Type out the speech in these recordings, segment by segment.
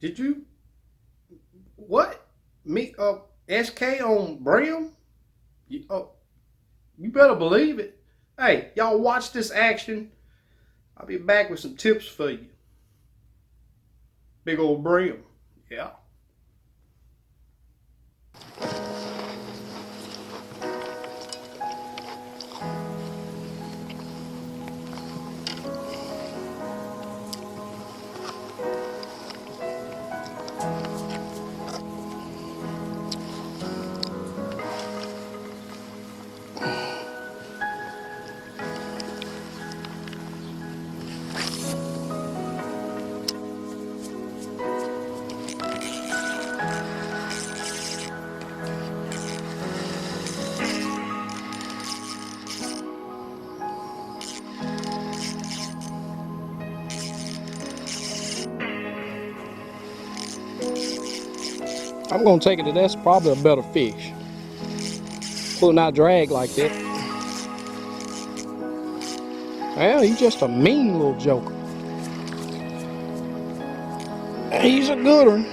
Did you what? Me SK on Bream? You better believe it. Hey, y'all watch this action. I'll be back with some tips for you. Big old Bream. Yeah. I'm gonna take it that that's probably a better fish. Will not drag like that. Well, he's just a mean little joker. He's a good one.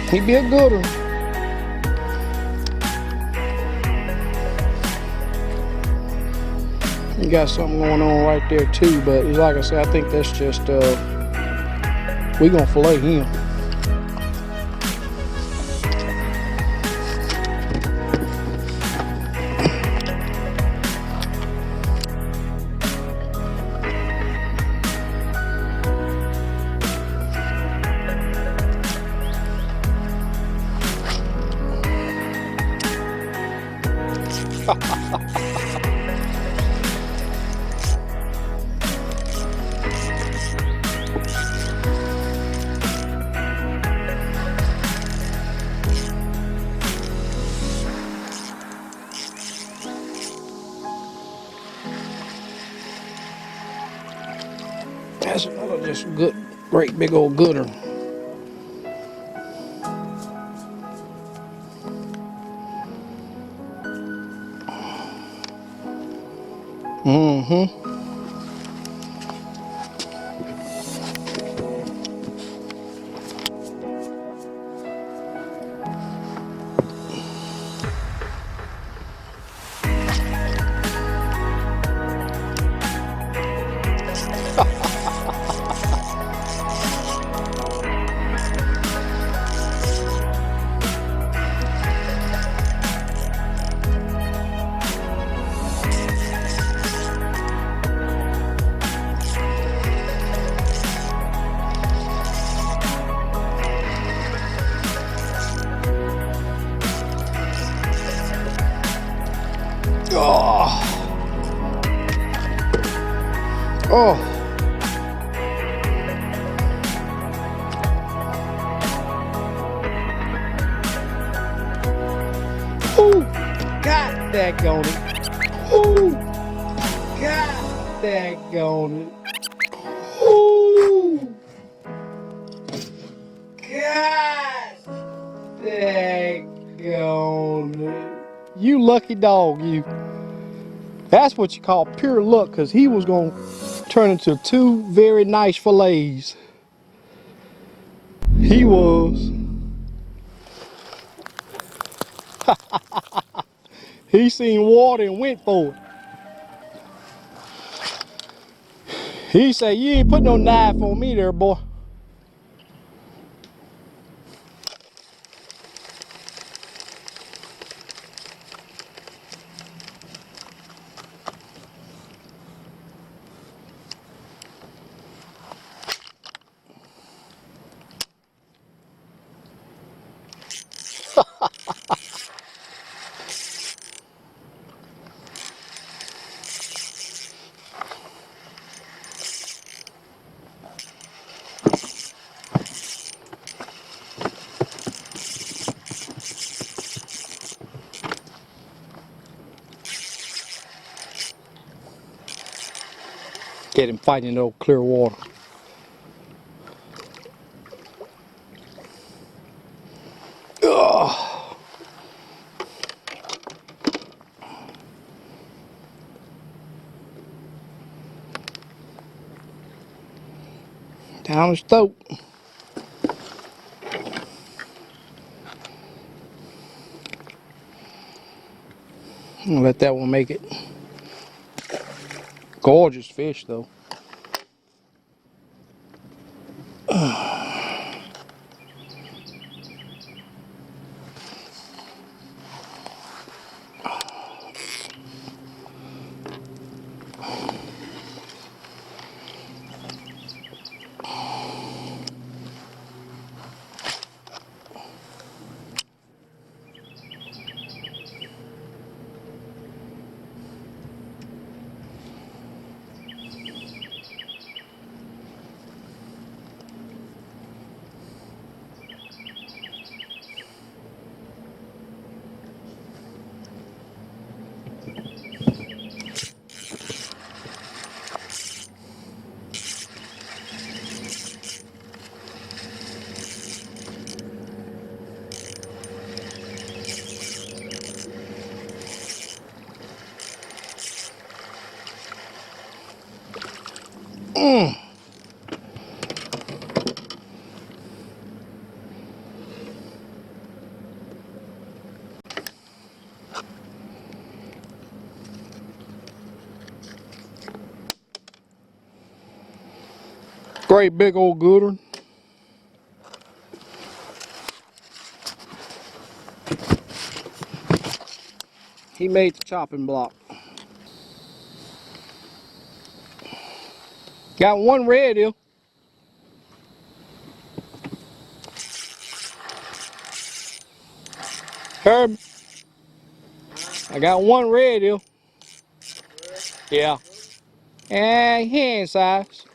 He'd be a good one. You got something going on right there too, but like I said, I think that's just we gonna fillet him. That's another just good, great big old gooder. Mm-hmm. Oh. Ooh, God daggone it. Ooh, God daggone it. Ooh, God daggone it. You lucky dog, you. That's what you call pure luck, because he was going to turn into two very nice fillets. He was. He seen water and went for it. He said, "You ain't put no knife on me there, boy." Get him fighting in old clear water. Ugh. Down his throat. I'm gonna let that one make it. Gorgeous fish though. Great big old good one. He made the chopping block. Got one red here. Herb, I got one red here. Yeah. And hand size.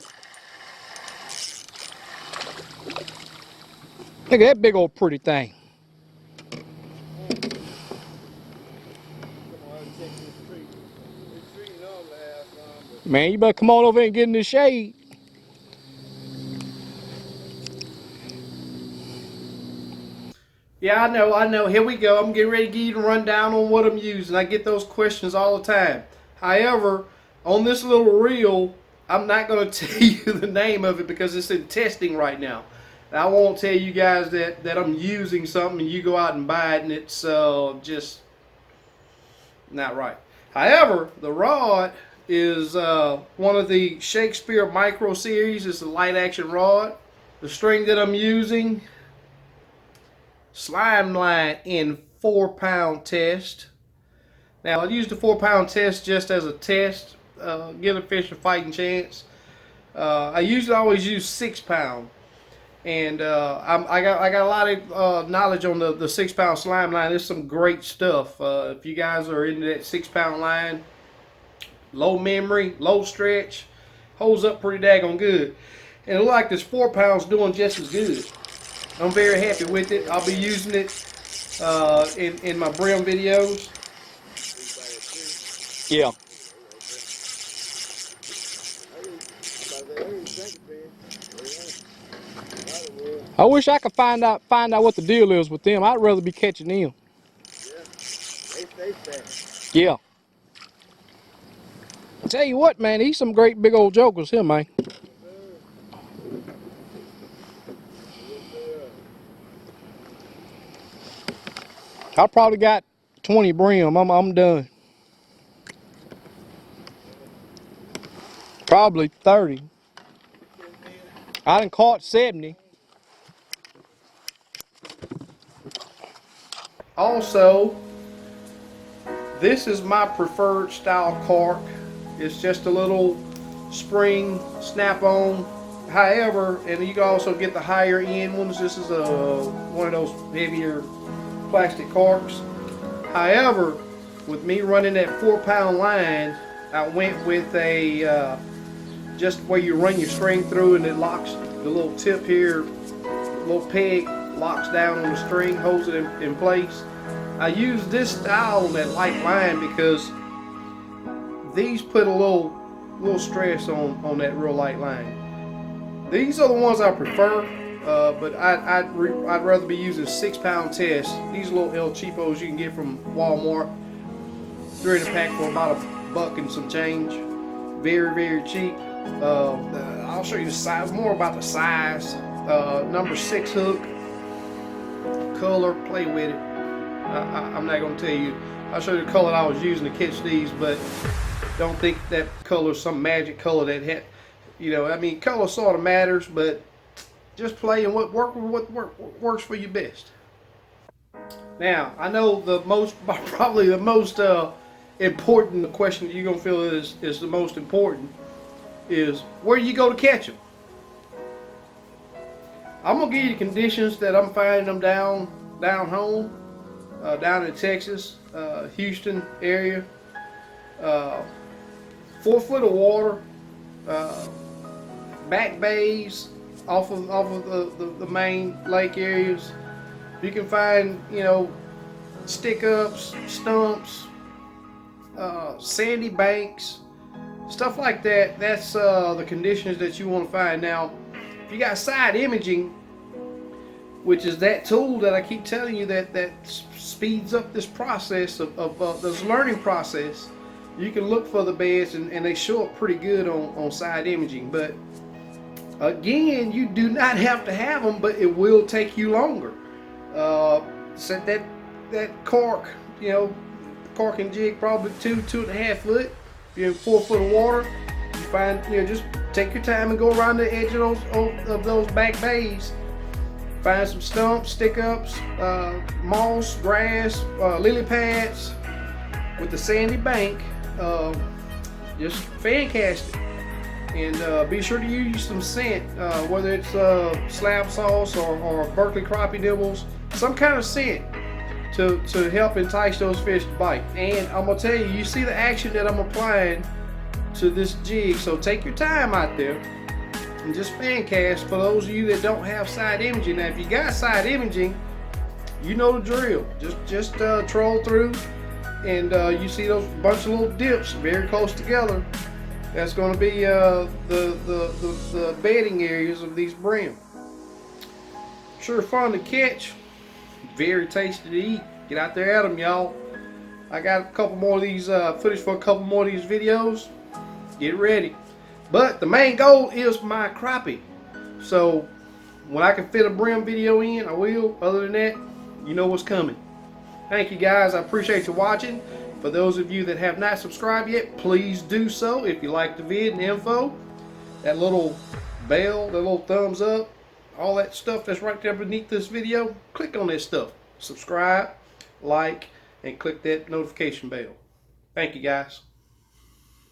Look at that big old pretty thing. Man, you better come on over and get in the shade. Yeah, I know. Here we go. I'm getting ready to give you a rundown on what I'm using. I get those questions all the time. However, on this little reel, I'm not going to tell you the name of it because it's in testing right now. I won't tell you guys that I'm using something and you go out and buy it and it's just not right. However, the rod is one of the Shakespeare Micro series. It's a light action rod. The string that I'm using, slime line in 4-pound test. Now I used the 4-pound test just as a test, give a fish a fighting chance. I usually always use 6-pound, and I got a lot of knowledge on the 6-pound slime line. There's some great stuff. If you guys are into that 6-pound line, low memory, low stretch, holds up pretty daggone good. And it looks like this 4-pound's doing just as good. I'm very happy with it. I'll be using it in my Bream videos. Yeah. I wish I could find out what the deal is with them. I'd rather be catching them. Yeah, they stay fat. Yeah. I tell you what, man, he's some great big old jokers here, man. I probably got 20 Bream. I'm done. Probably 30. I done caught 70. Also, this is my preferred style cork. It's just a little spring snap-on. However, and you can also get the higher end ones. This is one of those heavier plastic corks. However, with me running that 4-pound line, I went with a just where you run your string through and it locks the little tip here, the little peg locks down on the string, holds it in place. I use this style on that light line because these put a little stress on that real light line. These are the ones I prefer, but I'd rather be using 6-pound test. These little El Cheapos you can get from Walmart. They're in a pack for about $1 and some change. Very, very cheap. I'll show you the size, more about the size. Number 6 hook, color, play with it. I'm not gonna tell you. I'll show you the color I was using to catch these, but don't think that color is some magic color that had, you know, I mean, color sort of matters, but just play and what works for you best. Now, I know the most, probably the most important question that you're gonna feel is the most important is where you go to catch them. I'm gonna give you the conditions that I'm finding them down home, down in Texas, Houston area. 4 foot of water, back bays off of the main lake areas. You can find, you know, stick ups, stumps, sandy banks, stuff like that. That's the conditions that you want to find. Now, if you got side imaging, which is that tool that I keep telling you that speeds up this process of this learning process, you can look for the beds and they show up pretty good on side imaging. But again, you do not have to have them, but it will take you longer. Set that cork, you know, cork and jig probably 2.5 foot. If you're in 4 foot of water, you find, you know, just take your time and go around the edge of those back bays. Find some stumps, stick ups, moss, grass, lily pads with the sandy bank. Just fan cast it, and be sure to use some scent, whether it's Slab sauce or Berkley Crappie Nibbles, some kind of scent to help entice those fish to bite. And I'm gonna tell you, you see the action that I'm applying to this jig, so take your time out there and just fan cast. For those of you that don't have side imaging, now if you got side imaging, you know the drill. Just troll through, and you see those bunch of little dips very close together. That's going to be the bedding areas of these bream. Sure fun to catch, very tasty to eat. Get out there at them, y'all. I got a couple more of these footage for a couple more of these videos. Get ready. But the main goal is my crappie. So when I can fit a bream video in, I will. Other than that, you know what's coming. Thank you guys. I appreciate you watching. For those of you that have not subscribed yet, please do so. If you like the vid and info, that little bell, that little thumbs up, all that stuff that's right there beneath this video, click on that stuff. Subscribe, like, and click that notification bell. Thank you guys.